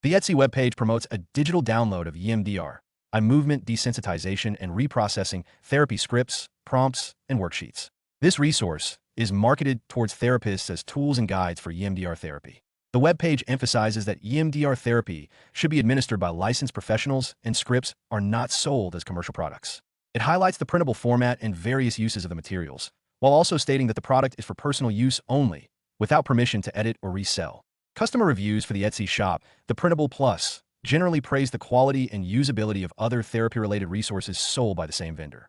The Etsy webpage promotes a digital download of EMDR, eye movement desensitization and reprocessing therapy scripts, prompts, and worksheets. This resource is marketed towards therapists as tools and guides for EMDR therapy. The webpage emphasizes that EMDR therapy should be administered by licensed professionals and scripts are not sold as commercial products. It highlights the printable format and various uses of the materials, while also stating that the product is for personal use only, without permission to edit or resell. Customer reviews for the Etsy shop, the Printable Plus, generally praise the quality and usability of other therapy-related resources sold by the same vendor.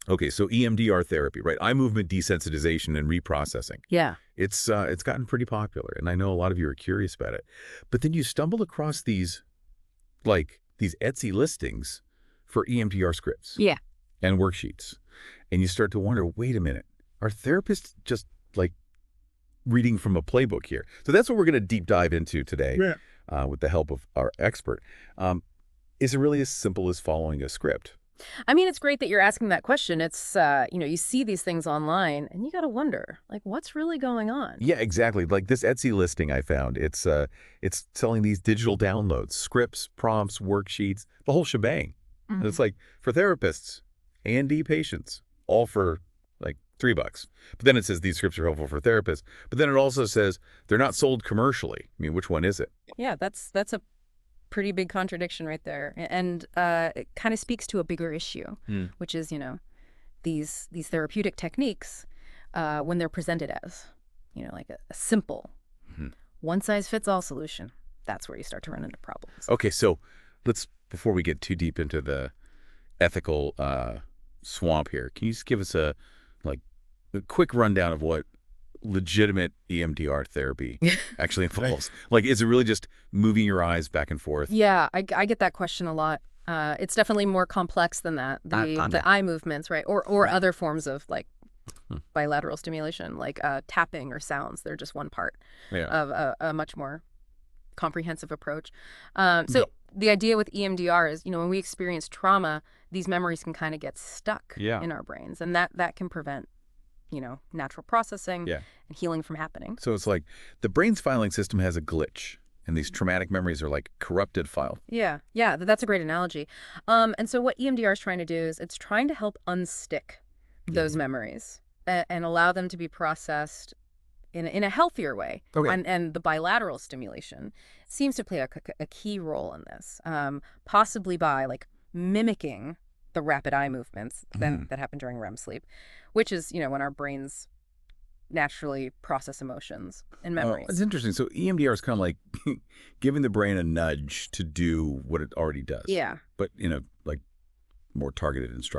Okay, so EMDR therapy, right? Eye movement desensitization and reprocessing. Yeah. It's gotten pretty popular, and I know a lot of you are curious about it. But then you stumble across these Etsy listings for EMDR scripts. Yeah. And worksheets. And you start to wonder, wait a minute, are therapists just reading from a playbook here? So that's what we're going to deep dive into today with the help of our expert. Is it really as simple as following a script? I mean, it's great that you're asking that question. It's, you see these things online and you got to wonder, what's really going on? Yeah, exactly. Like this Etsy listing I found, it's selling these digital downloads, scripts, prompts, worksheets, the whole shebang. And it's for therapists and patients, all for $3. But then it says these scripts are helpful for therapists. But then it also says they're not sold commercially. I mean, which one is it? Yeah, that's a pretty big contradiction right there. And it kind of speaks to a bigger issue, which is, these therapeutic techniques, when they're presented as, a simple, one-size-fits-all solution, that's where you start to run into problems. Okay, so before we get too deep into the ethical swamp here, can you just give us a quick rundown of what legitimate EMDR therapy actually involves? Is it really just moving your eyes back and forth? Yeah, I get that question a lot. It's definitely more complex than that. The eye movements, right? Or other forms of bilateral stimulation, like tapping or sounds. They're just one part of a much more comprehensive approach. So the idea with EMDR is, when we experience trauma, these memories can kind of get stuck in our brains, and that can prevent natural processing and healing from happening. So it's like the brain's filing system has a glitch, and these traumatic memories are like corrupted files. Yeah, that's a great analogy. And so what EMDR is trying to do is it's trying to help unstick those memories and allow them to be processed in a healthier way. Okay. And the bilateral stimulation seems to play a key role in this, possibly by mimicking the rapid eye movements that happen during REM sleep, which is, when our brains naturally process emotions and memories. It's interesting. So EMDR is kind of like giving the brain a nudge to do what it already does. Yeah. But in a more targeted instruction.